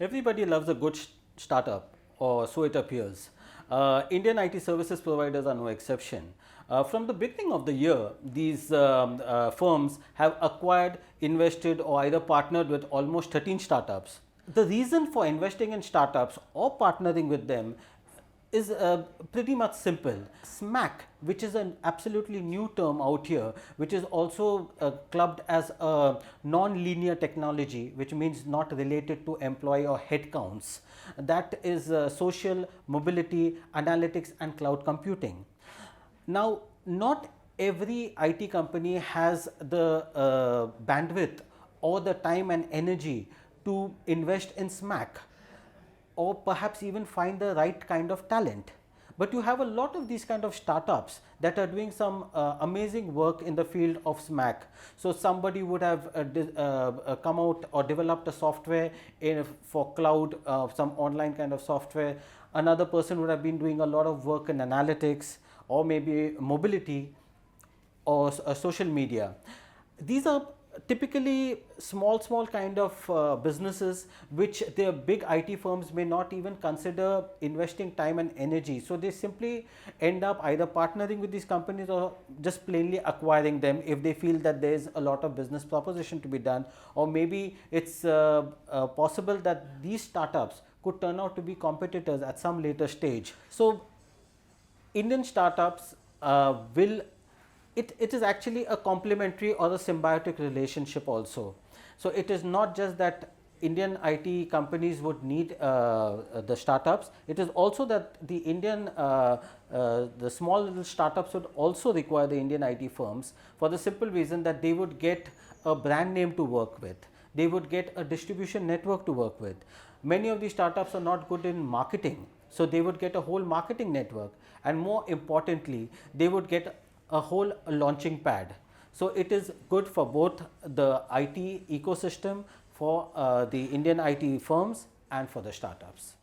Everybody loves a good startup, or so it appears. Indian IT services providers are no exception. From the beginning of the year, these firms have acquired, invested, or either partnered with almost 13 startups. The reason for investing in startups or partnering with them is pretty much simple. SMAC, which is an absolutely new term out here, which is also clubbed as a non-linear technology, which means not related to employee or head counts. That is social, mobility, analytics and cloud computing. Now, not every IT company has the bandwidth or the time and energy to invest in SMAC, or perhaps even find the right kind of talent. But you have a lot of these kind of startups that are doing some amazing work in the field of SMAC. So somebody would have come out or developed a software for cloud, some online kind of software. Another person would have been doing a lot of work in analytics or maybe mobility or social media. These are typically small kind of businesses which their big IT firms may not even consider investing time and energy. So they simply end up either partnering with these companies or just plainly acquiring them if they feel that there is a lot of business proposition to be done, or maybe it's possible that these startups could turn out to be competitors at some later stage. So Indian startups it is actually a complementary or a symbiotic relationship also. So it is not just that Indian IT companies would need the startups, it is also that the the small little startups would also require the Indian IT firms, for the simple reason that they would get a brand name to work with, they would get a distribution network to work with. Many of these startups are not good in marketing, so they would get a whole marketing network, and more importantly, they would get a whole launching pad. So it is good for both the IT ecosystem, for the Indian IT firms and for the startups.